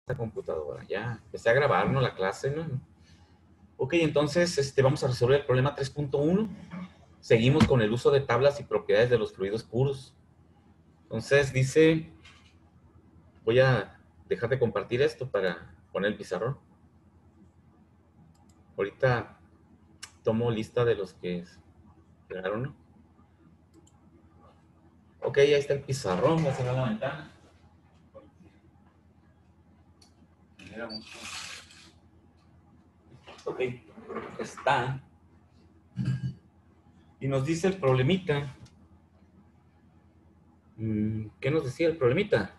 esta computadora. Ya empecé a grabar, ¿no? La clase, ¿no? Ok, entonces vamos a resolver el problema 3.1. Seguimos con el uso de tablas y propiedades de los fluidos puros. Entonces dice, voy a dejar de compartir esto para poner el pizarrón. Ahorita tomo lista de los que llegaron, ¿no? Ok, ahí está el pizarrón. Voy a cerrar la ventana. Ok, está. Y nos dice el problemita. ¿Qué nos decía el problemita?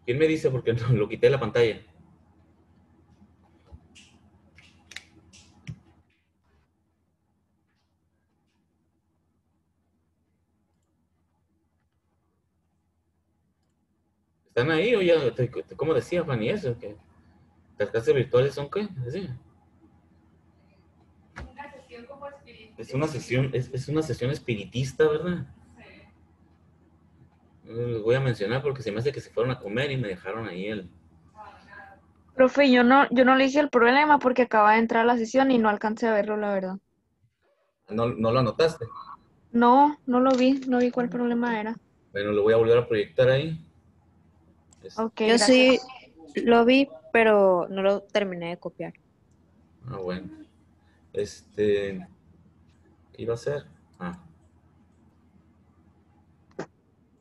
¿Quién me dice? Porque no, lo quité de la pantalla. ¿Están ahí o ya? ¿Cómo decía Fanny eso? ¿Que las clases virtuales son qué? ¿Así? Una sesión como espiritista. Es una sesión espiritista, ¿verdad? Les voy a mencionar porque se me hace que se fueron a comer y me dejaron ahí el... Profe, yo no le hice el problema porque acaba de entrar a la sesión y no alcancé a verlo, la verdad. No, no lo anotaste. No, no lo vi, no vi cuál problema era. Bueno, lo voy a volver a proyectar ahí. Ok, Yo sí gracias. lo vi, pero no lo terminé de copiar. Ah, bueno. ¿Qué iba a hacer? Ah,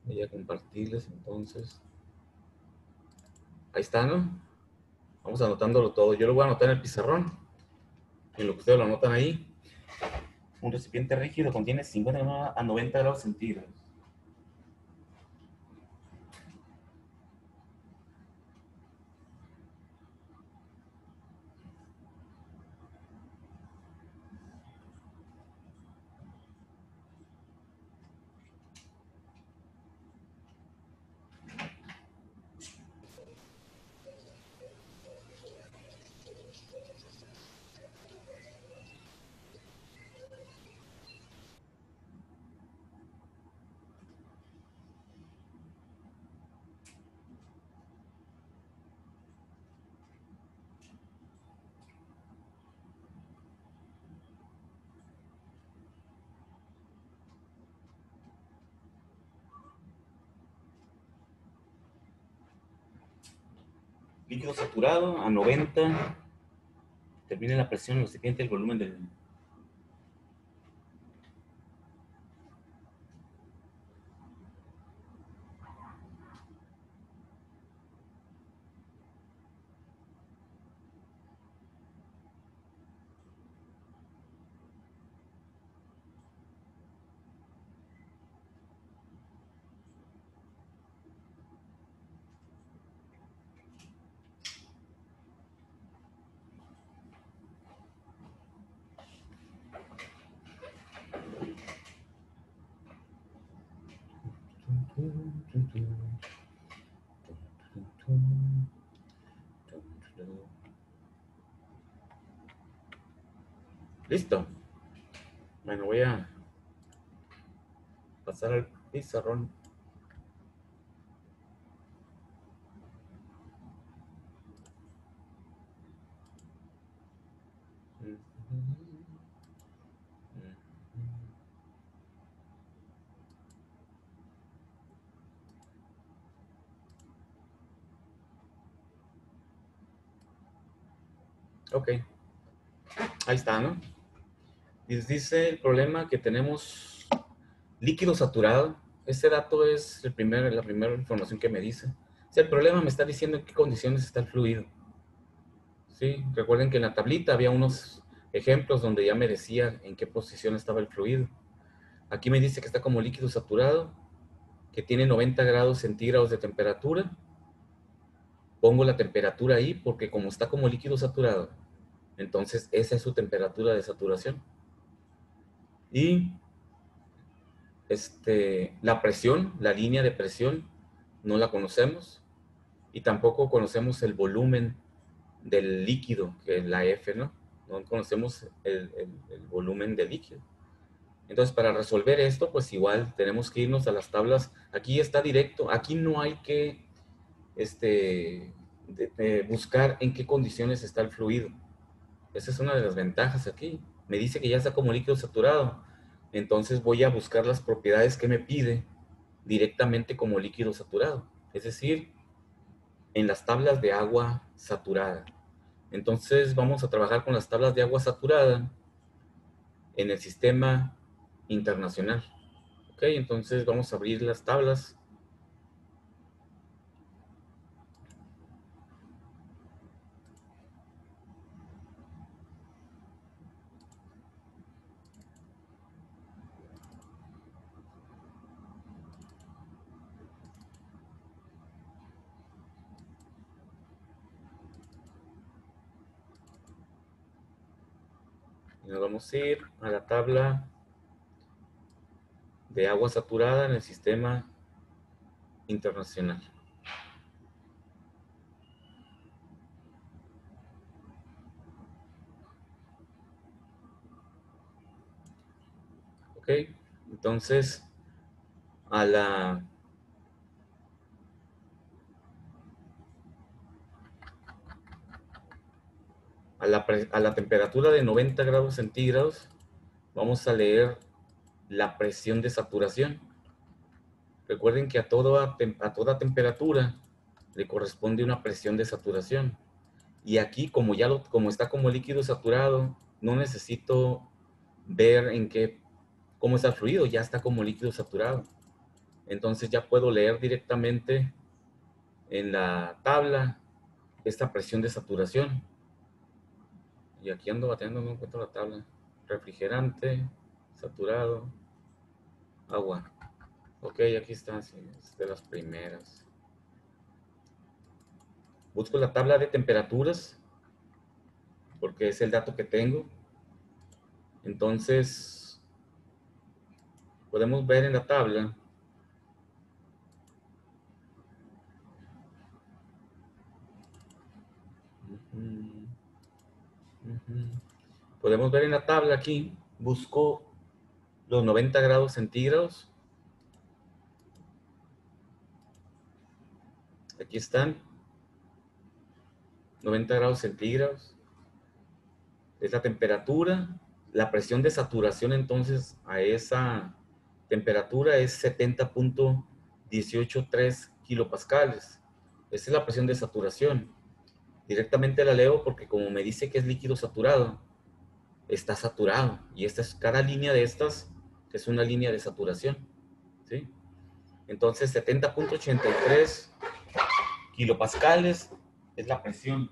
voy a compartirles entonces. Ahí está, ¿no? Vamos anotándolo todo. Yo lo voy a anotar en el pizarrón. En lo que ustedes lo anotan ahí. Un recipiente rígido contiene 50 a 90 grados centígrados. Líquido saturado a 90. Termina la presión, el recipiente, el volumen del... Listo. Bueno, voy a pasar al pizarrón. Ok, ahí está, ¿no? Dice el problema que tenemos líquido saturado. Ese dato es la primera información que me dice. O sea, el problema me está diciendo en qué condiciones está el fluido. ¿Sí? Recuerden que en la tablita había unos ejemplos donde ya me decía en qué posición estaba el fluido. Aquí me dice que está como líquido saturado, que tiene 90 grados centígrados de temperatura. Pongo la temperatura ahí porque como está como líquido saturado, entonces esa es su temperatura de saturación. Y la presión, la línea de presión, no la conocemos y tampoco conocemos el volumen del líquido, que es la F, ¿no? No conocemos el volumen del líquido. Entonces, para resolver esto, pues igual tenemos que irnos a las tablas. Aquí está directo, aquí no hay que de buscar en qué condiciones está el fluido. Esa es una de las ventajas aquí. Me dice que ya está como líquido saturado. Entonces voy a buscar las propiedades que me pide directamente como líquido saturado. Es decir, en las tablas de agua saturada. Entonces vamos a trabajar con las tablas de agua saturada en el sistema internacional. Ok, entonces vamos a abrir las tablas. Y nos vamos a ir a la tabla de agua saturada en el sistema internacional. Ok, entonces a la a la temperatura de 90 grados centígrados vamos a leer la presión de saturación. Recuerden que a toda temperatura le corresponde una presión de saturación. Y aquí, como está como líquido saturado, no necesito ver cómo está el fluido, ya está como líquido saturado. Entonces ya puedo leer directamente en la tabla esta presión de saturación. Y aquí ando bateando, no encuentro la tabla. Refrigerante, saturado, agua. Ok, aquí está, sí, es de las primeras. Busco la tabla de temperaturas, porque es el dato que tengo. Entonces, podemos ver en la tabla podemos ver en la tabla aquí, busco los 90 grados centígrados. Aquí están, 90 grados centígrados. Es la temperatura. La presión de saturación entonces a esa temperatura es 70.183 kilopascales. Esa es la presión de saturación. Directamente la leo porque como me dice que es líquido saturado, está saturado. Y cada línea de estas es una línea de saturación. ¿Sí? Entonces 70.83 kilopascales es la presión.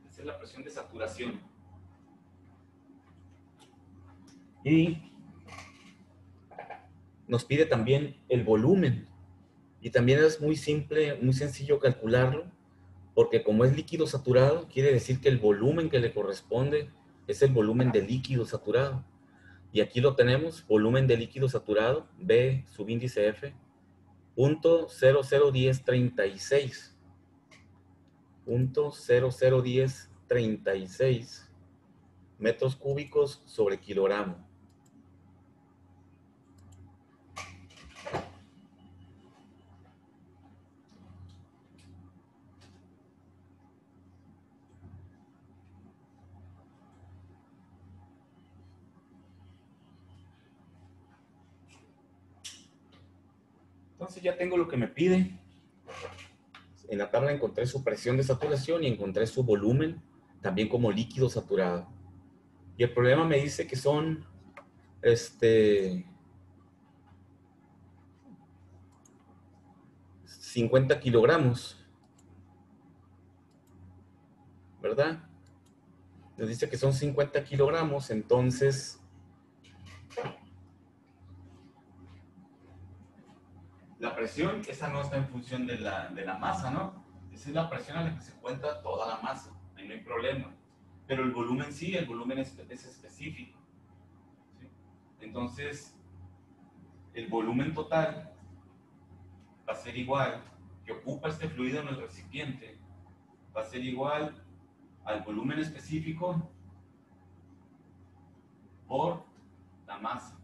Esa es la presión de saturación. Y nos pide también el volumen. Y también es muy simple, muy sencillo calcularlo, porque como es líquido saturado, quiere decir que el volumen que le corresponde es el volumen de líquido saturado. Y aquí lo tenemos, volumen de líquido saturado, B, subíndice F, .001036. 0.001036 metros cúbicos sobre kilogramo. Entonces ya tengo lo que me pide. En la tabla encontré su presión de saturación y encontré su volumen, también como líquido saturado. Y el problema me dice que son 50 kilogramos, ¿verdad? Nos dice que son 50 kilogramos, entonces la presión, esa no está en función de la masa, ¿no? Esa es la presión a la que se encuentra toda la masa, ahí no hay problema. Pero el volumen sí, el volumen es específico. ¿Sí? Entonces, el volumen total va a ser igual, que ocupa este fluido en el recipiente, va a ser igual al volumen específico por la masa.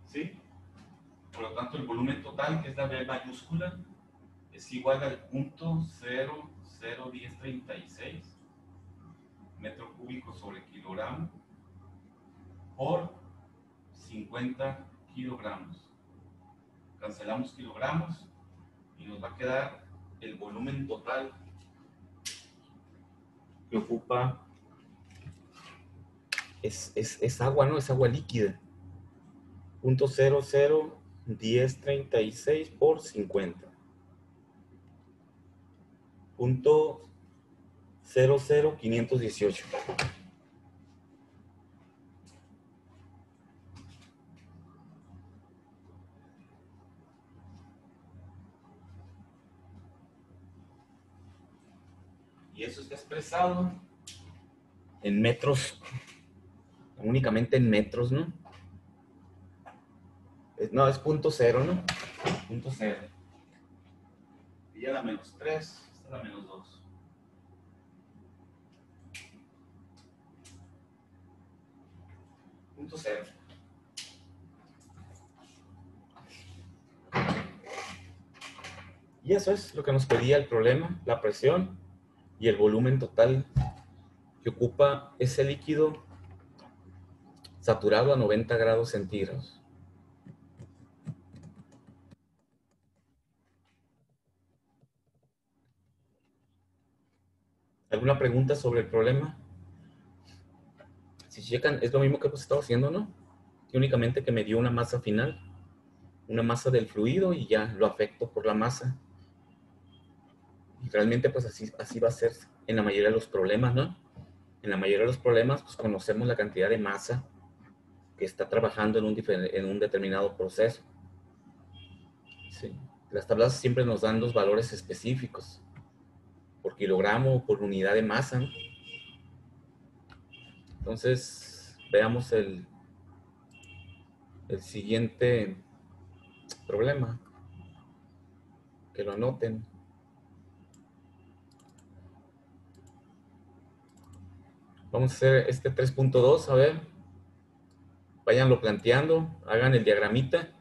¿Sí? Por lo tanto, el volumen total, que es la B mayúscula, es igual al punto 0,01036 metro cúbico sobre kilogramo por 50 kilogramos. Cancelamos kilogramos y nos va a quedar el volumen total que ocupa. Es agua, ¿no? Es agua líquida. Punto 0,01036 por 50. Punto 0,0518. Y eso está expresado en metros, únicamente en metros, ¿no? No, es punto cero, ¿no? Punto cero. Y ya la menos 3, esta la menos 2. Punto cero. Y eso es lo que nos pedía el problema, la presión y el volumen total que ocupa ese líquido saturado a 90 grados centígrados. ¿Alguna pregunta sobre el problema? Si checan, es lo mismo que hemos estado haciendo, ¿no? Que únicamente que me dio una masa final, una masa del fluido y ya lo afecto por la masa. Y realmente pues así va a ser en la mayoría de los problemas, ¿no? En la mayoría de los problemas pues conocemos la cantidad de masa que está trabajando en un determinado proceso. Sí. Las tablas siempre nos dan los valores específicos por kilogramo o por unidad de masa, ¿no? Entonces, veamos el siguiente problema. Que lo anoten. Vamos a hacer este 3.2, a ver. Váyanlo planteando, hagan el diagramita.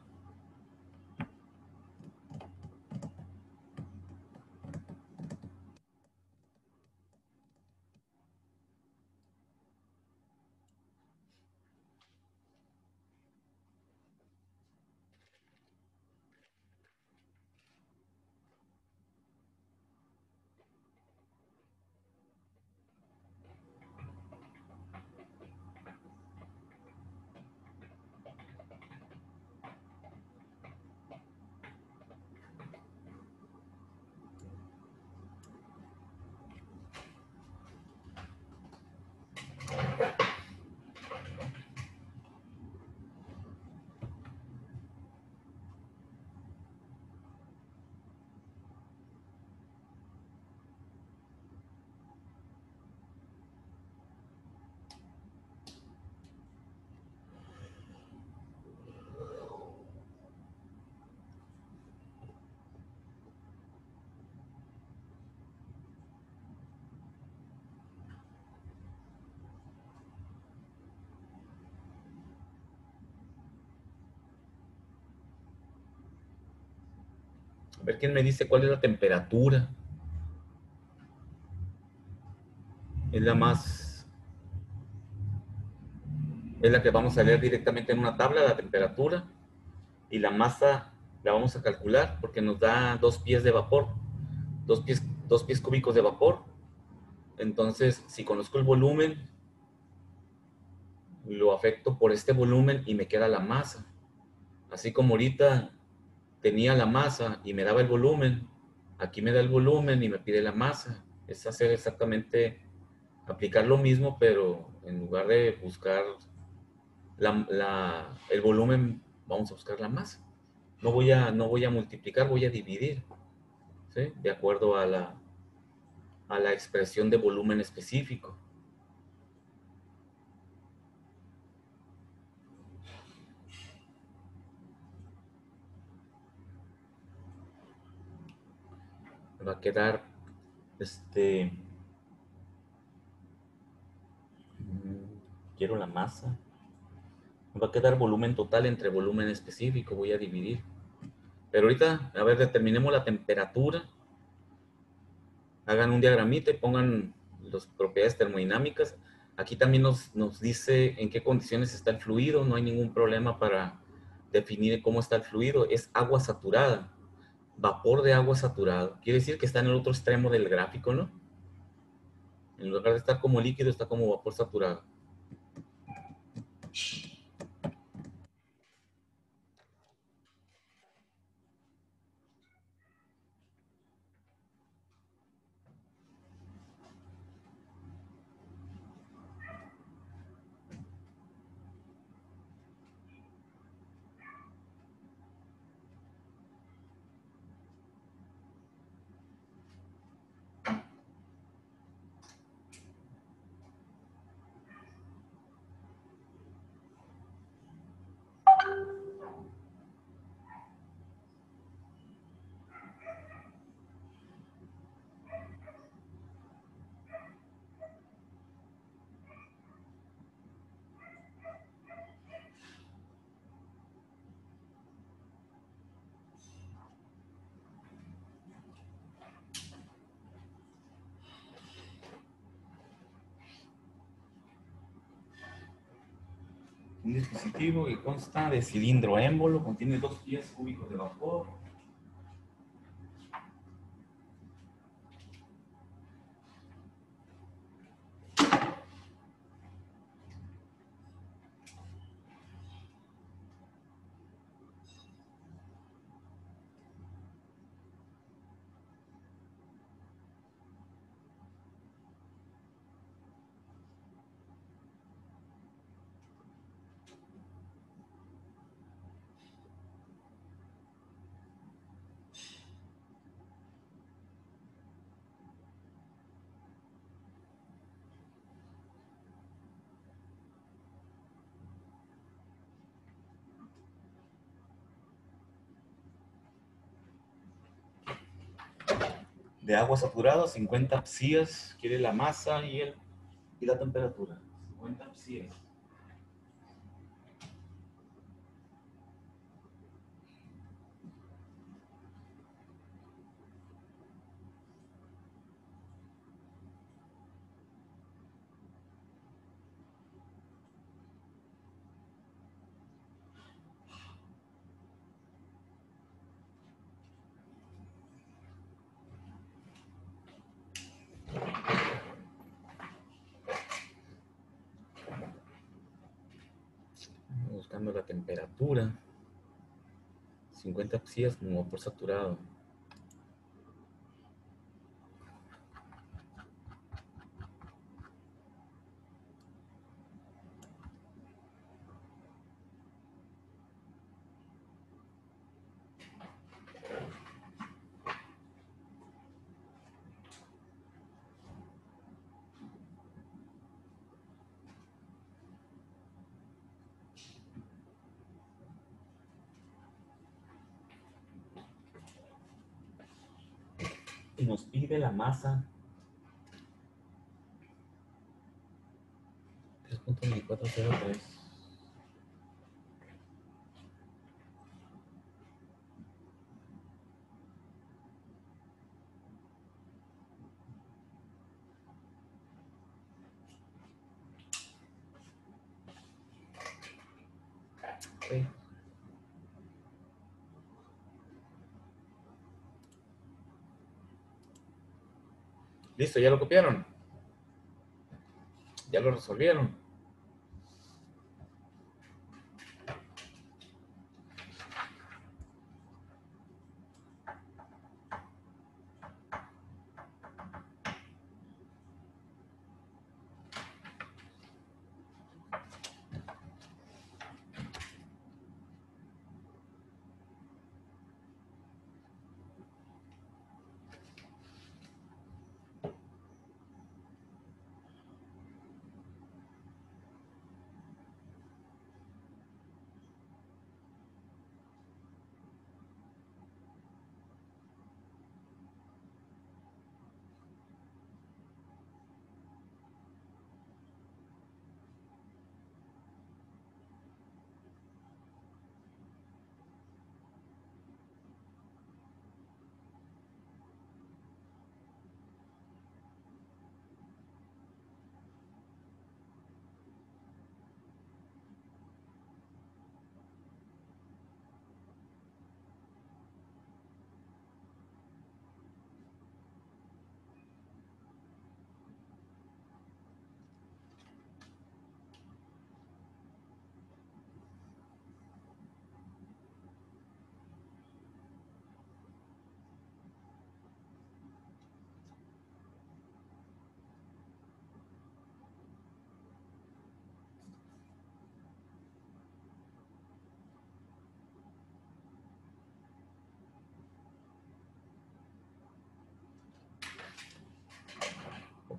A ver quién me dice cuál es la temperatura. Es es la que vamos a leer directamente en una tabla, la temperatura. Y la masa la vamos a calcular porque nos da 2 pies de vapor, 2 pies cúbicos de vapor. Entonces, si conozco el volumen, lo afecto por este volumen y me queda la masa. Así como ahorita tenía la masa y me daba el volumen, aquí me da el volumen y me pide la masa. Es hacer exactamente, aplicar lo mismo, pero en lugar de buscar el volumen, vamos a buscar la masa. No voy a multiplicar, voy a dividir, ¿sí? De acuerdo a la expresión de volumen específico. Me va a quedar quiero la masa. Me va a quedar volumen total entre volumen específico. Voy a dividir. Pero ahorita, a ver, determinemos la temperatura. Hagan un diagramita y pongan las propiedades termodinámicas. Aquí también nos dice en qué condiciones está el fluido. No hay ningún problema para definir cómo está el fluido. Es agua saturada. Vapor de agua saturado. Quiere decir que está en el otro extremo del gráfico, ¿no? En lugar de estar como líquido, está como vapor saturado. Un dispositivo que consta de cilindro émbolo, contiene 2 pies cúbicos de vapor. De agua saturada, 50 psias, quiere la masa y la temperatura. 50 psias. Buscando la temperatura. 50 psias como vapor saturado. Y nos pide la masa 3.2403. Okay. Listo, ya lo copiaron. Ya lo resolvieron.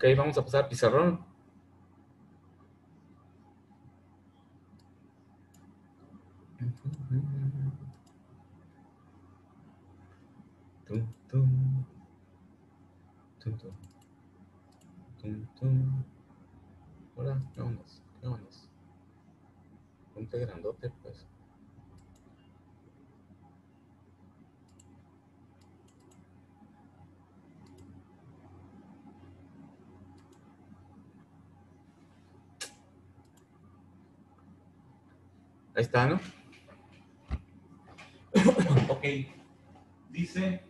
Ok, vamos a pasar al pizarrón. Tum, tum, tum, tum, tum, tum. Hola, ¿qué onda? ¿Qué onda? Ponte grandote, pues. Ahí está, ¿no? Ok. Dice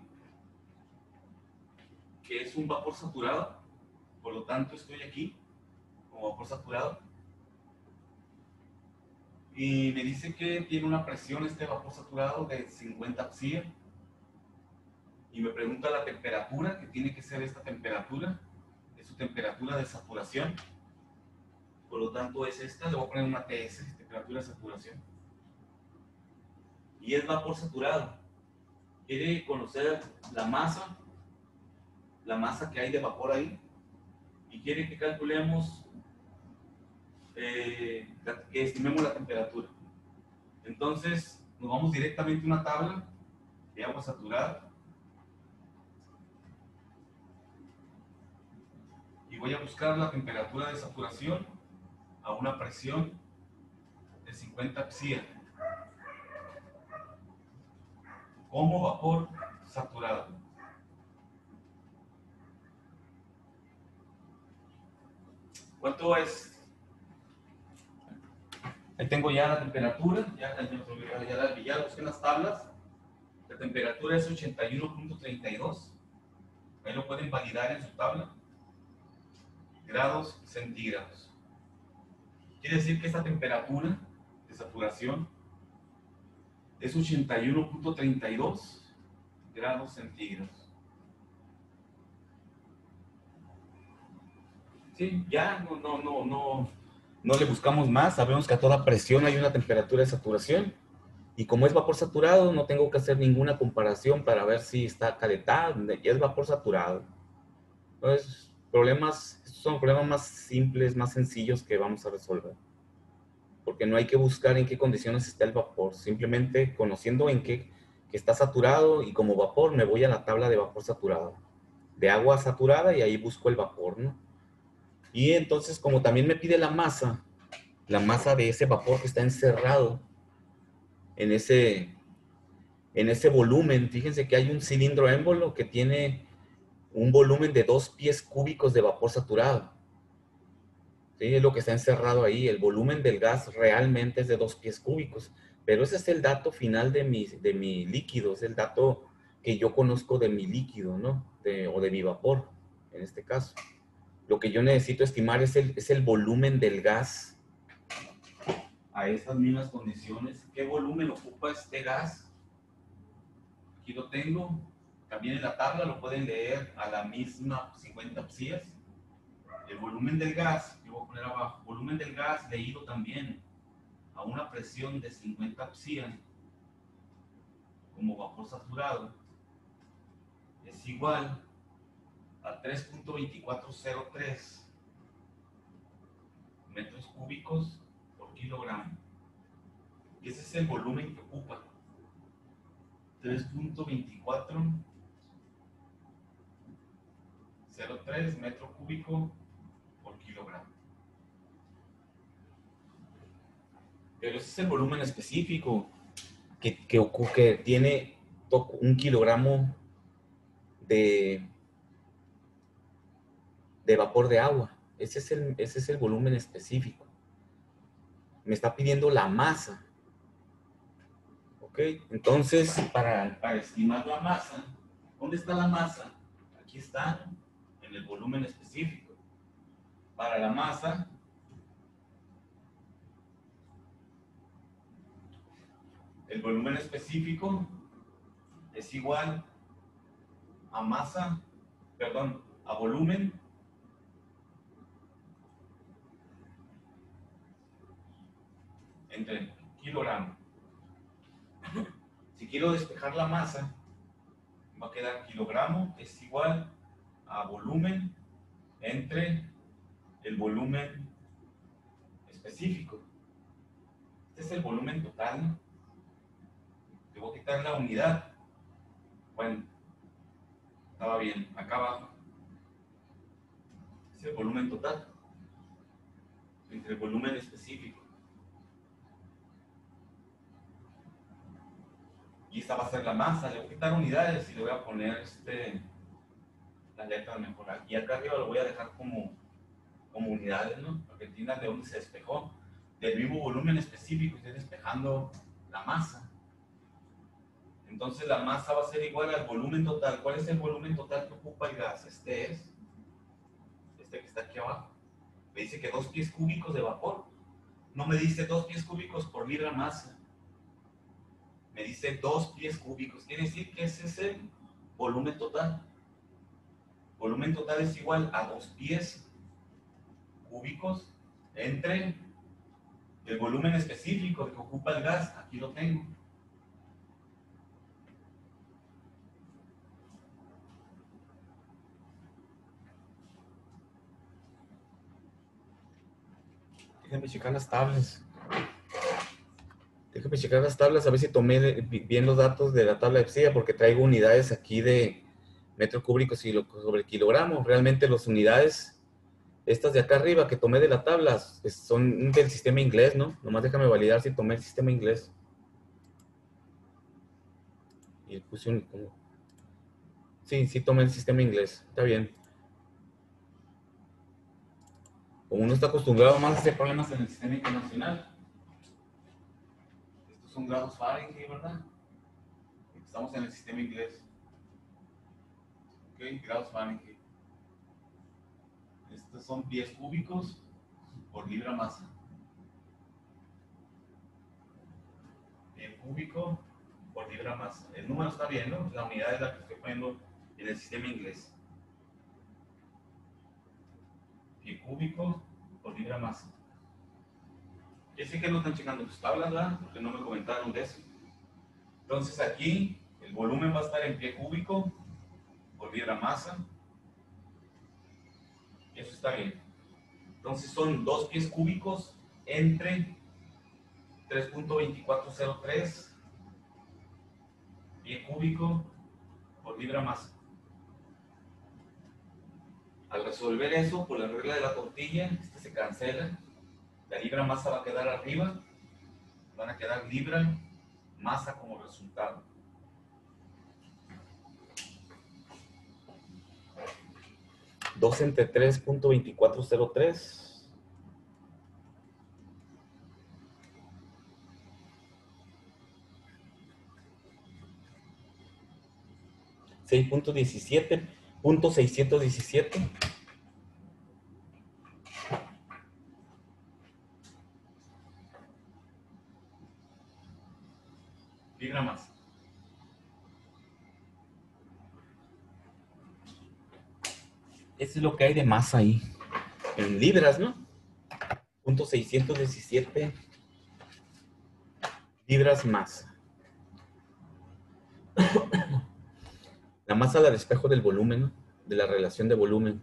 que es un vapor saturado, por lo tanto estoy aquí como vapor saturado. Y me dice que tiene una presión este vapor saturado de 50 psia. Y me pregunta la temperatura, que tiene que ser esta temperatura, es su temperatura de saturación. Por lo tanto es esta, le voy a poner una TS, temperatura de saturación. Y es vapor saturado. Quiere conocer la masa que hay de vapor ahí. Y quiere que calculemos, que estimemos la temperatura. Entonces nos vamos directamente a una tabla de agua saturada. Y voy a buscar la temperatura de saturación a una presión de 50 psia como vapor saturado. ¿Cuánto es? Ahí tengo ya la temperatura, ya la busqué en las tablas. La temperatura es 81.32. Ahí lo pueden validar en su tabla. Grados centígrados. Quiere decir que esta temperatura de saturación es 81.32 grados centígrados. Sí, ya no le buscamos más. Sabemos que a toda presión hay una temperatura de saturación. Y como es vapor saturado, no tengo que hacer ninguna comparación para ver si está calentado. Ya es vapor saturado. Entonces, estos son problemas más simples, más sencillos que vamos a resolver. Porque no hay que buscar en qué condiciones está el vapor. Simplemente conociendo en qué que está saturado y como vapor me voy a la tabla de vapor saturado. De agua saturada y ahí busco el vapor, ¿no? Y entonces, como también me pide la masa de ese vapor que está encerrado en ese volumen, fíjense que hay un cilindro émbolo que tiene un volumen de 2 pies cúbicos de vapor saturado. ¿Sí? Es lo que está encerrado ahí. El volumen del gas realmente es de 2 pies cúbicos. Pero ese es el dato final de mi líquido, es el dato que yo conozco de mi líquido, ¿no? O de mi vapor, en este caso. Lo que yo necesito estimar es el volumen del gas a estas mismas condiciones. ¿Qué volumen ocupa este gas? Aquí lo tengo. También en la tabla lo pueden leer a la misma 50 psias. El volumen del gas, yo voy a poner abajo, volumen del gas leído también a una presión de 50 psias como vapor saturado es igual a 3.2403 metros cúbicos por kilogramo. Y ese es el volumen que ocupa. 3.2403 metro cúbico por kilogramo. Pero ese es el volumen específico que tiene 1 kilogramo de vapor de agua. Ese es el volumen específico. Me está pidiendo la masa. ¿Ok? Entonces, para estimar la masa, ¿dónde está la masa? Aquí está, en el volumen específico. Para la masa, el volumen específico es igual a masa, perdón, a volumen entre kilogramo. Si quiero despejar la masa, va a quedar kilogramo es igual a volumen entre el volumen específico. Este es el volumen total, ¿no? Te voy a quitar la unidad. Bueno, estaba bien, acá abajo. Es el volumen total entre el volumen específico. Y esta va a ser la masa. Le voy a quitar unidades y le voy a poner las letras mejor. Y acá arriba lo voy a dejar como unidades, ¿no? Para que entiendan de dónde se despejó. Del mismo volumen específico estoy despejando la masa. Entonces la masa va a ser igual al volumen total. ¿Cuál es el volumen total que ocupa el gas? Este que está aquí abajo. Me dice que 2 pies cúbicos de vapor. No me dice 2 pies cúbicos por libra masa. Me dice 2 pies cúbicos. Quiere decir que ese es el volumen total. Volumen total es igual a 2 pies cúbicos entre el volumen específico que ocupa el gas. Aquí lo tengo. Déjenme checar las tablas. Déjenme checar las tablas a ver si tomé bien los datos de la tabla de EPSIA, porque traigo unidades aquí de metro cúbico sobre kilogramo. Realmente las unidades, estas de acá arriba que tomé de la tabla, son del sistema inglés, ¿no? Nomás déjame validar si tomé el sistema inglés. Y puse un... Sí tomé el sistema inglés. Está bien. Como uno está acostumbrado más a hacer problemas en el sistema internacional. Estos son grados Fahrenheit, ¿verdad? Estamos en el sistema inglés. Ok, grados Fahrenheit. Estos son pies cúbicos por libra masa. Pie cúbico por libra masa. El número está bien, ¿no? La unidad es la que estoy poniendo en el sistema inglés. Pie cúbico por libra masa. Ya sé que no están checando tus tablas, ¿verdad? Porque no me comentaron de eso. Entonces aquí el volumen va a estar en pie cúbico por libra masa. Y eso está bien. Entonces son 2 pies cúbicos entre 3.2403 pie cúbico por libra masa. Al resolver eso por la regla de la tortilla, este se cancela. La libra masa va a quedar arriba. Van a quedar libra masa como resultado. Dos entre 3.2403. 6.17.617 libra masa. Eso es lo que hay de masa ahí. En libras, ¿no? 0.617 libras masa. La masa la despejo del volumen, ¿no? De la relación de volumen.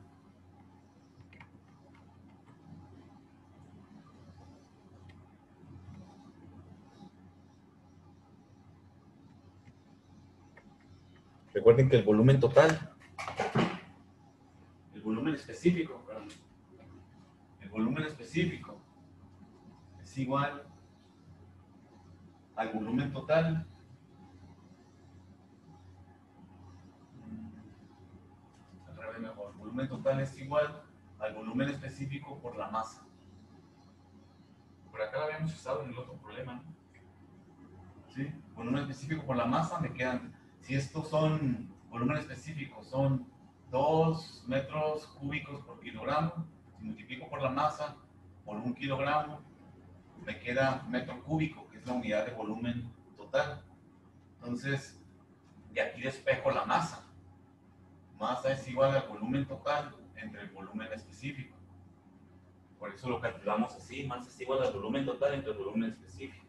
Recuerden que el volumen total, el volumen específico, perdón, el volumen específico es igual al volumen total mejor. El volumen total es igual al volumen específico por la masa. Por acá lo habíamos usado en el otro problema, ¿no? ¿Sí? Volumen específico por la masa me quedan, si estos son volumen específico, son 2 metros cúbicos por kilogramo, si multiplico por la masa por 1 kilogramo, me queda metro cúbico, que es la unidad de volumen total. Entonces, de aquí despejo la masa. Masa es igual al volumen total entre el volumen específico. Por eso lo calculamos así, masa es igual al volumen total entre el volumen específico.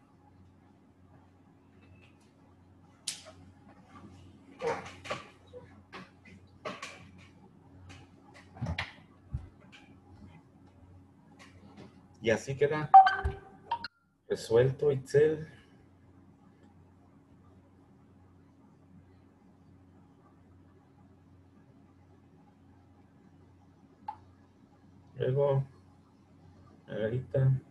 Y así queda resuelto Excel. Luego, ahorita.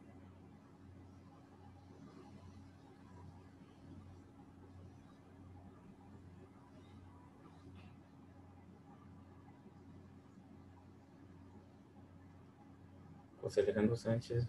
José Alejandro Sánchez.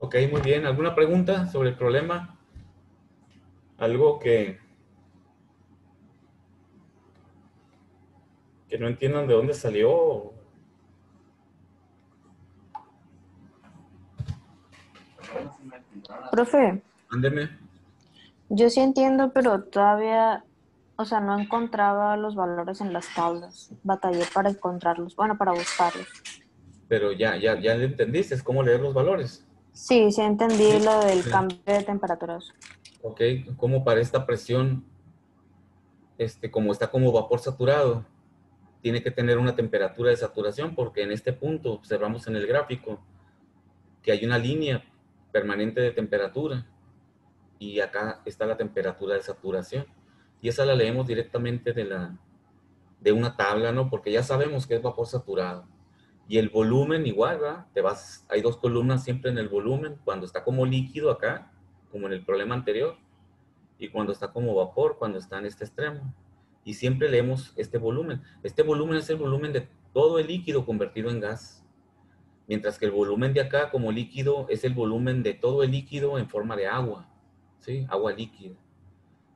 Ok, muy bien. ¿Alguna pregunta sobre el problema? ¿Algo que no entiendan de dónde salió? Profe, Ándeme. yo sí entiendo, pero todavía, o sea, no encontraba los valores en las tablas. Batallé para encontrarlos, bueno, para buscarlos. Pero ya le entendiste, es cómo leer los valores. Sí, sí entendí Sí. lo del Mira, cambio de temperaturas. ok, como para esta presión, como está como vapor saturado, tiene que tener una temperatura de saturación, porque en este punto observamos en el gráfico que hay una línea permanente de temperatura y acá está la temperatura de saturación. Y esa la leemos directamente de una tabla, ¿no? Porque ya sabemos que es vapor saturado. Y el volumen igual, ¿verdad? Hay dos columnas siempre en el volumen, cuando está como líquido acá, como en el problema anterior, y cuando está como vapor, cuando está en este extremo. Y siempre leemos este volumen. Este volumen es el volumen de todo el líquido convertido en gas. Mientras que el volumen de acá como líquido es el volumen de todo el líquido en forma de agua. ¿Sí? Agua líquida.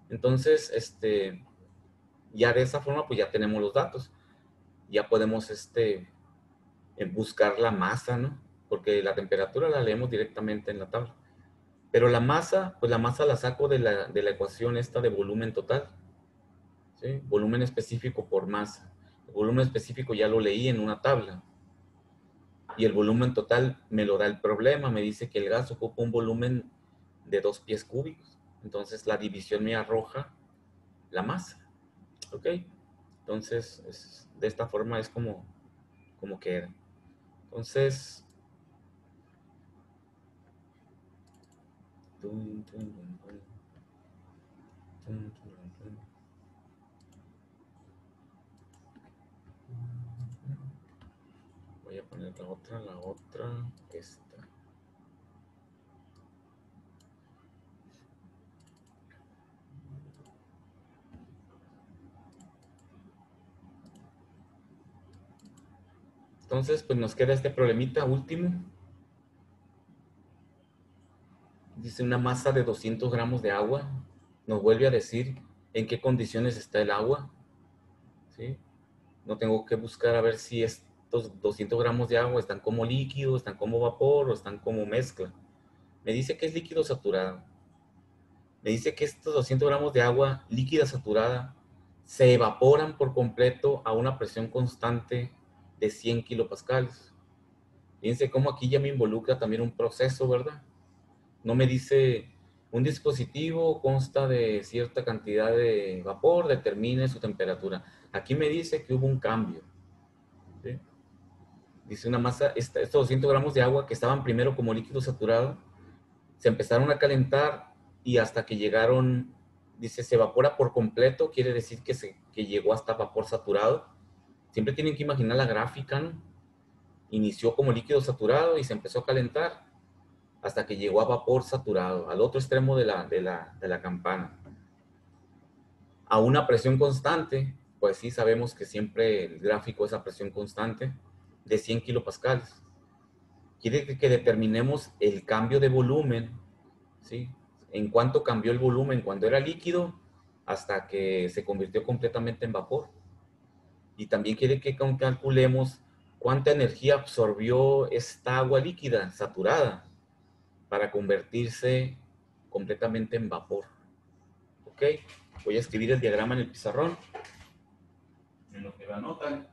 Entonces, ya de esa forma, pues ya tenemos los datos. Ya podemos, buscar la masa, ¿no? Porque la temperatura la leemos directamente en la tabla. Pero la masa, pues la masa la saco de la ecuación esta de volumen total. ¿Sí? Volumen específico por masa. El volumen específico ya lo leí en una tabla. Y el volumen total me lo da el problema. Me dice que el gas ocupa un volumen de 2 pies cúbicos. Entonces la división me arroja la masa. ¿Ok? Entonces, de esta forma es como queda. Entonces, tun, tun, tun, tun, tun, tun, tun. Voy a poner la otra, esta. Entonces, pues nos queda este problemita último. Dice una masa de 200 gramos de agua. Nos vuelve a decir en qué condiciones está el agua. ¿Sí? No tengo que buscar a ver si estos 200 gramos de agua están como líquido, están como vapor o están como mezcla. Me dice que es líquido saturado. Me dice que estos 200 gramos de agua líquida saturada se evaporan por completo a una presión constante de 100 kilopascales. Fíjense cómo aquí ya me involucra también un proceso, ¿verdad? No me dice un dispositivo consta de cierta cantidad de vapor, determine su temperatura. Aquí me dice que hubo un cambio. ¿Sí? Dice una masa, estos 200 gramos de agua que estaban primero como líquido saturado, se empezaron a calentar y hasta que llegaron, dice, se evapora por completo, quiere decir que llegó hasta vapor saturado. Siempre tienen que imaginar la gráfica, ¿no? Inició como líquido saturado y se empezó a calentar hasta que llegó a vapor saturado, al otro extremo de la campana. A una presión constante, pues sí sabemos que siempre el gráfico es a presión constante de 100 kilopascales. quiere que determinemos el cambio de volumen, ¿sí? En cuánto cambió el volumen cuando era líquido hasta que se convirtió completamente en vapor. Y también quiere que calculemos cuánta energía absorbió esta agua líquida saturada para convertirse completamente en vapor. ¿Ok? Voy a escribir el diagrama en el pizarrón. En lo que lo anotan.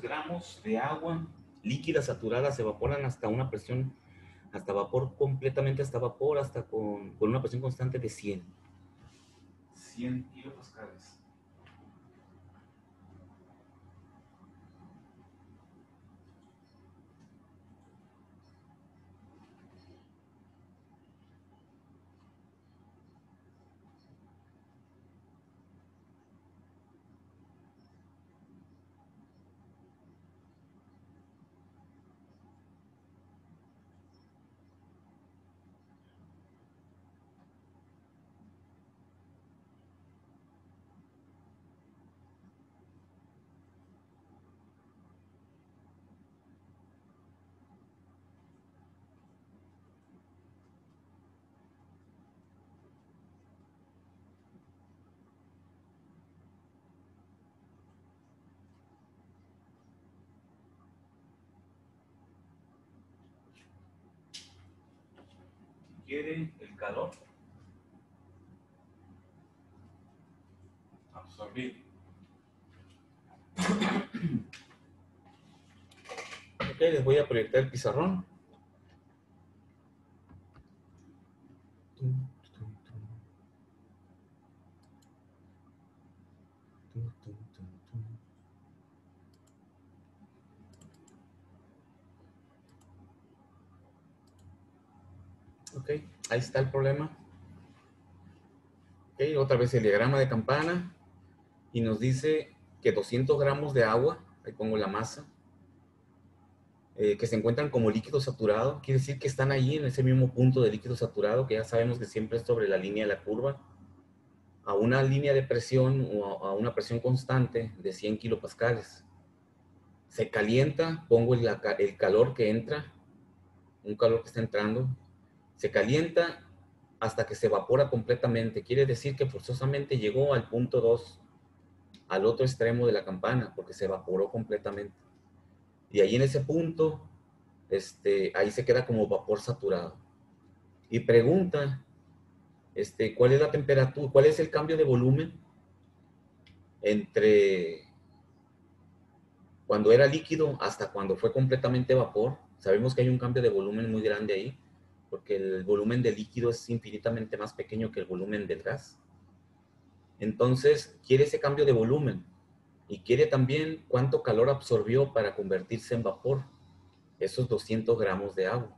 Gramos de agua líquida saturada se evaporan hasta una presión, hasta vapor completamente, hasta vapor, hasta con una presión constante de 100 kilopascales. Quiere el calor absorbido. Ok, les voy a proyectar el pizarrón. Ok, ahí está el problema. Ok, otra vez el diagrama de campana. Y nos dice que 200 gramos de agua, ahí pongo la masa, que se encuentran como líquido saturado, quiere decir que están ahí en ese mismo punto de líquido saturado, que ya sabemos que siempre es sobre la línea de la curva, a una línea de presión o a una presión constante de 100 kilopascales. Se calienta, pongo el calor que entra, un calor que está entrando, se calienta hasta que se evapora completamente. Quiere decir que forzosamente llegó al punto 2, al otro extremo de la campana, porque se evaporó completamente. Y ahí en ese punto, ahí se queda como vapor saturado. Y pregunta, ¿cuál es la temperatura, cuál es el cambio de volumen entre cuando era líquido hasta cuando fue completamente vapor? Sabemos que hay un cambio de volumen muy grande ahí, porque el volumen del líquido es infinitamente más pequeño que el volumen del gas. Entonces, quiere ese cambio de volumen y quiere también cuánto calor absorbió para convertirse en vapor, esos 200 gramos de agua.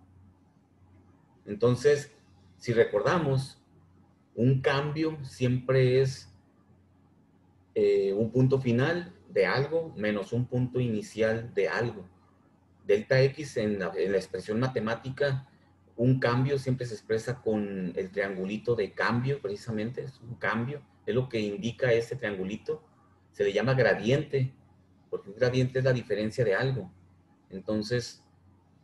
Entonces, si recordamos, un cambio siempre es un punto final de algo menos un punto inicial de algo. Delta X en la expresión matemática, un cambio siempre se expresa con el triangulito de cambio, precisamente, es un cambio, es lo que indica ese triangulito. Se le llama gradiente, porque un gradiente es la diferencia de algo. Entonces,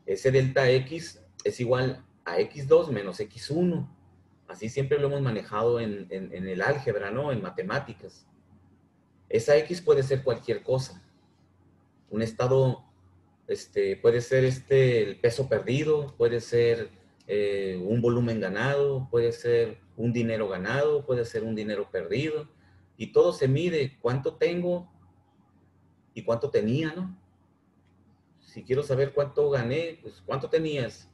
ese delta X es igual a X2 menos X1. Así siempre lo hemos manejado en el álgebra, ¿no? En matemáticas. Esa X puede ser cualquier cosa. Un estado puede ser el peso perdido, puede ser un volumen ganado, puede ser un dinero ganado, puede ser un dinero perdido. Y todo se mide cuánto tengo y cuánto tenía, ¿no? Si quiero saber cuánto gané, pues ¿cuánto tenías?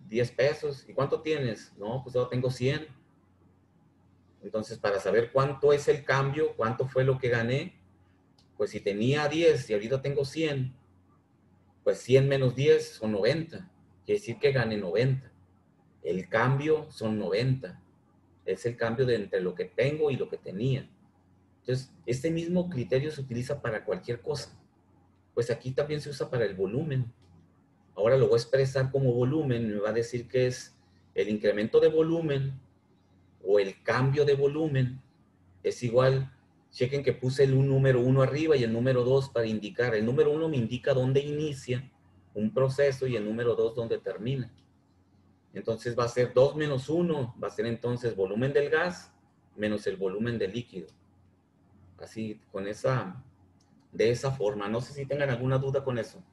10 pesos. ¿Y cuánto tienes? No, pues yo tengo 100. Entonces, para saber cuánto es el cambio, cuánto fue lo que gané, pues si tenía 10 y ahorita tengo 100, pues 100 menos 10 son 90. Quiere decir que gané 90. El cambio son 90. Es el cambio de entre lo que tengo y lo que tenía. Entonces, este mismo criterio se utiliza para cualquier cosa. Pues aquí también se usa para el volumen. Ahora lo voy a expresar como volumen. Me va a decir que es el incremento de volumen o el cambio de volumen. Es igual, chequen que puse el número 1 arriba y el número 2 para indicar. El número 1 me indica dónde inicia un proceso y el número 2 dónde termina. Entonces va a ser 2 menos 1, va a ser entonces volumen del gas menos el volumen del líquido. Así, de esa forma. No sé si tengan alguna duda con eso.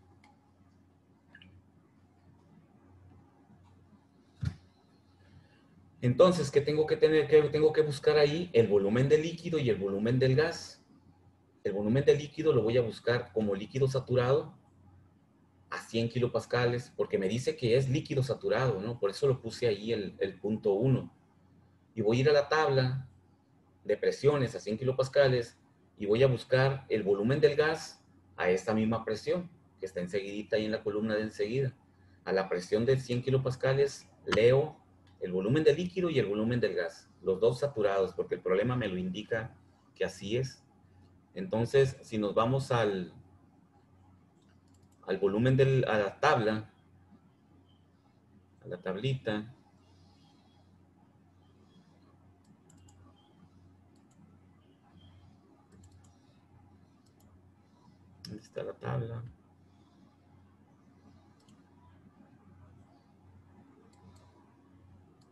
Entonces, ¿qué tengo que tener? ¿Qué tengo que buscar ahí? El volumen del líquido y el volumen del gas. El volumen del líquido lo voy a buscar como líquido saturado a 100 kilopascales, porque me dice que es líquido saturado, ¿no? Por eso lo puse ahí el punto 1. Y voy a ir a la tabla de presiones a 100 kilopascales y voy a buscar el volumen del gas a esta misma presión, que está enseguidita ahí en la columna de enseguida. A la presión de 100 kilopascales leo el volumen del líquido y el volumen del gas, los dos saturados, porque el problema me lo indica que así es. Entonces, si nos vamos al volumen a la tabla, a la tablita, ¿dónde está la tabla?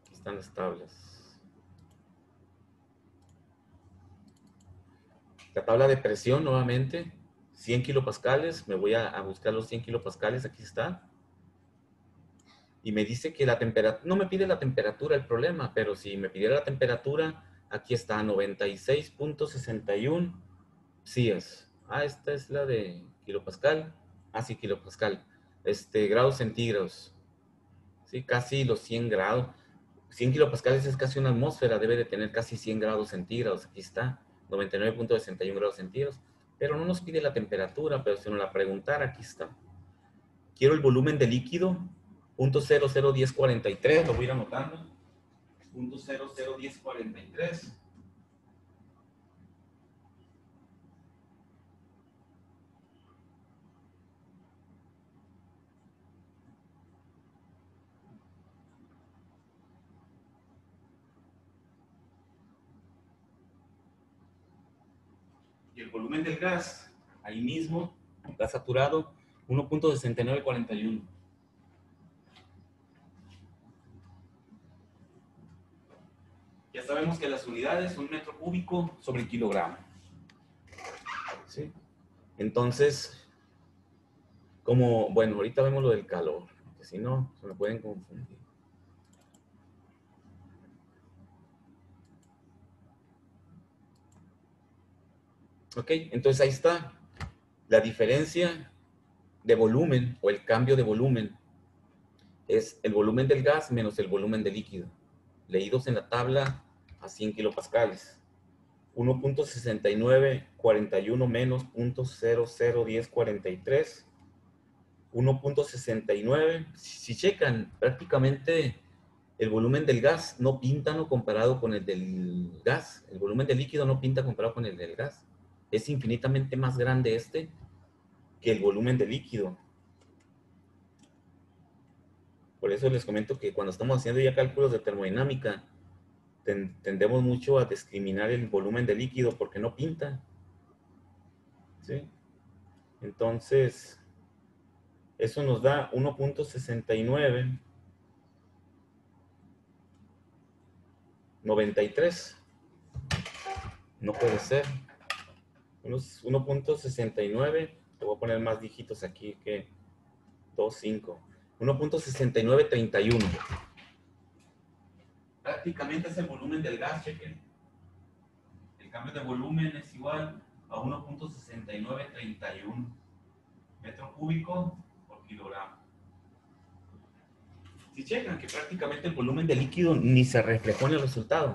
Aquí están las tablas. La tabla de presión nuevamente, 100 kilopascales, me voy a buscar los 100 kilopascales, aquí está. Y me dice que la temperatura, no me pide la temperatura el problema, pero si me pidiera la temperatura, aquí está, 96.61 CIAS. Ah, esta es la de kilopascal. Ah, sí, kilopascal. Grados centígrados. Sí, casi los 100 grados. 100 kilopascales es casi una atmósfera, debe de tener casi 100 grados centígrados. Aquí está, 99.61 grados centígrados. Pero no nos pide la temperatura, pero si nos la preguntara, aquí está. Quiero el volumen de líquido, .001043, lo voy a ir anotando. .001043. Y el volumen del gas, ahí mismo, gas saturado, 1.6941. Ya sabemos que las unidades son metro cúbico sobre kilogramo. ¿Sí? Entonces, bueno, ahorita vemos lo del calor, porque si no, se me pueden confundir. Ok, entonces ahí está la diferencia de volumen o el cambio de volumen. Es el volumen del gas menos el volumen del líquido, leídos en la tabla a 100 kilopascales. 1.6941 menos .001043. 1.69. Si checan, prácticamente el volumen del gas no pinta, ¿no? Comparado con el del gas. El volumen del líquido no pinta comparado con el del gas. Es infinitamente más grande que el volumen del líquido. Por eso les comento que cuando estamos haciendo ya cálculos de termodinámica, tendemos mucho a discriminar el volumen del líquido porque no pinta. ¿Sí? Entonces, eso nos da 1.69 93. No puede ser. 1.69. Te voy a poner más dígitos aquí que 2.5. 1.6931. Prácticamente es el volumen del gas, chequen. El cambio de volumen es igual a 1.6931 metro cúbico por kilogramo. Si checan que prácticamente el volumen del líquido ni se reflejó en el resultado,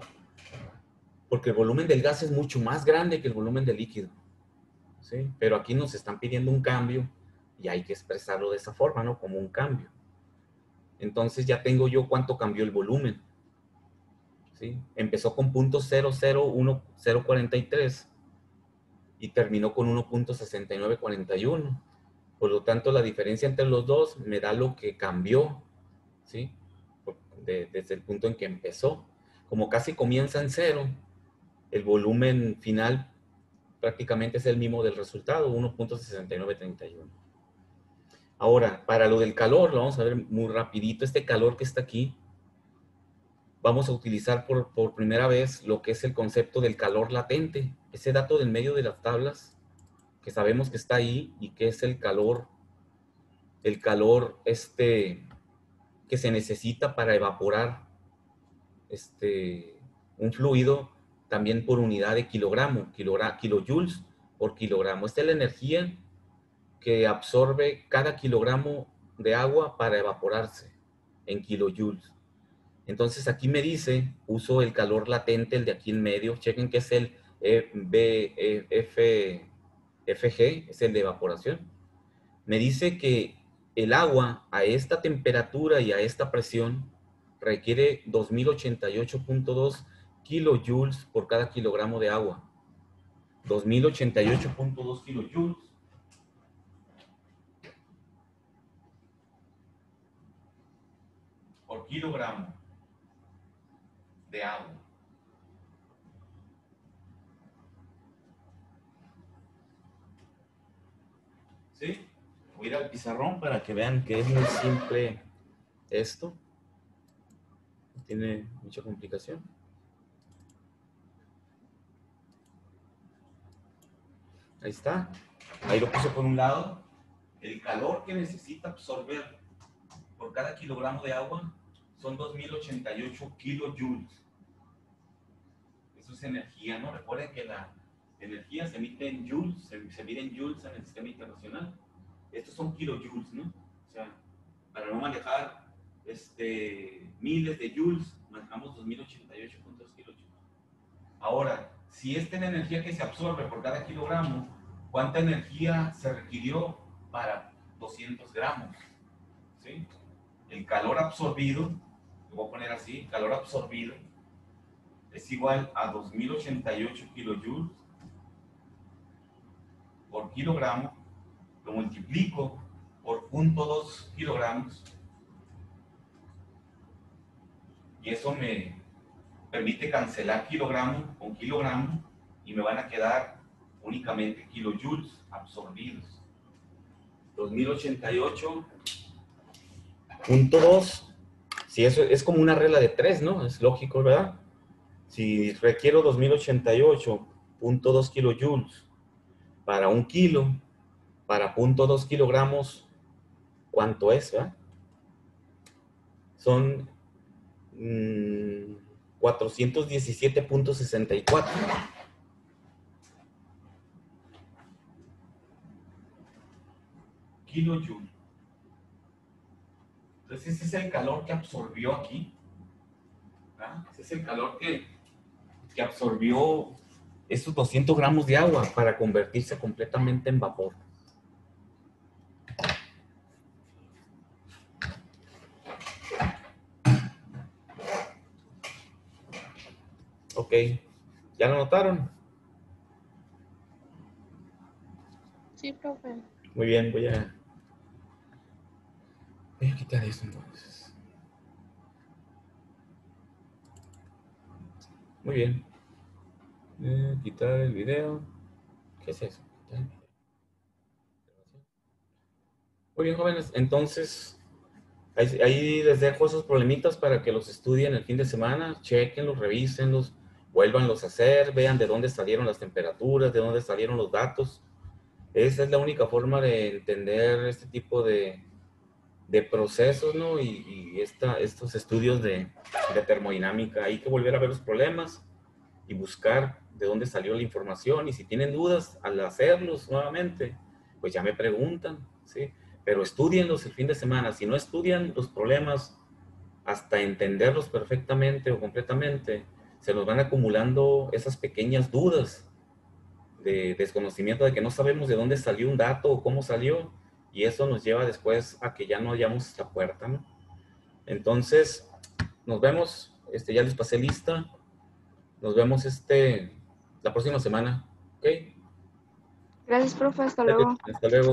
porque el volumen del gas es mucho más grande que el volumen del líquido, ¿sí? Pero aquí nos están pidiendo un cambio y hay que expresarlo de esa forma, ¿no? Como un cambio. Entonces ya tengo yo cuánto cambió el volumen, ¿sí? Empezó con 0.001043 y terminó con 1.6941. Por lo tanto, la diferencia entre los dos me da lo que cambió, ¿sí? Desde el punto en que empezó. Como casi comienza en cero, el volumen final prácticamente es el mismo del resultado, 1.6931. Ahora, para lo del calor, lo vamos a ver muy rapidito. Este calor que está aquí, vamos a utilizar por primera vez lo que es el concepto del calor latente. Ese dato del medio de las tablas, que sabemos que está ahí y que es el calor que se necesita para evaporar un fluido, también por unidad de kilogramo, kilojoules por kilogramo. Esta es la energía que absorbe cada kilogramo de agua para evaporarse en kilojoules. Entonces aquí me dice, uso el calor latente, el de aquí en medio, chequen que es el FG, es el de evaporación. Me dice que el agua a esta temperatura y a esta presión requiere 2088.2 kilojoules por cada kilogramo de agua. 2088.2 kilojoules por kilogramo de agua. ¿Sí? Voy a ir al pizarrón para que vean que es muy simple esto. No tiene mucha complicación. Ahí está. Ahí lo puse por un lado. El calor que necesita absorber por cada kilogramo de agua son 2088 kilojoules. Eso es energía, ¿no? Recuerden que la energía se emite en joules, se mide en joules en el sistema internacional. Estos son kilojoules, ¿no? O sea, para no manejar miles de joules, manejamos 2088.2 kilojoules. Ahora, si esta es la energía que se absorbe por cada kilogramo, ¿cuánta energía se requirió para 200 gramos? ¿Sí? El calor absorbido, lo voy a poner así, calor absorbido es igual a 2088 kilojoules por kilogramo, lo multiplico por 0.2 kilogramos y eso me permite cancelar kilogramo con kilogramo y me van a quedar únicamente kilojoules absorbidos. 2088.2, si eso es como una regla de 3, ¿no? Es lógico, ¿verdad? Si requiero 2088.2 kilojoules para 1 kilo, para 0.2 kilogramos, ¿cuánto es, verdad? Son 417.64. Kilojoules. Entonces ese es el calor que absorbió aquí. ¿Verdad? Ese es el calor que absorbió esos 200 gramos de agua para convertirse completamente en vapor. Ok, ¿ya lo notaron? Sí, profe. Muy bien, voy a quitar eso entonces. Muy bien. Quitar el video. ¿Qué es eso? Muy bien, jóvenes. Entonces, ahí les dejo esos problemitas para que los estudien el fin de semana. Chequenlos, revísenlos, vuélvanlos a hacer, vean de dónde salieron las temperaturas, de dónde salieron los datos. Esa es la única forma de entender este tipo de de procesos, ¿no? Y estos estudios de termodinámica. Hay que volver a ver los problemas y buscar de dónde salió la información. Y si tienen dudas al hacerlos nuevamente, pues ya me preguntan, ¿sí? Pero estudienlos el fin de semana. Si no estudian los problemas hasta entenderlos perfectamente o completamente, se nos van acumulando esas pequeñas dudas de desconocimiento, de que no sabemos de dónde salió un dato o cómo salió, y eso nos lleva después a que ya no hallamos esta puerta, ¿no? Entonces, nos vemos, ya les pasé lista, nos vemos la próxima semana, ¿ok? Gracias, profe. Hasta luego. Hasta luego.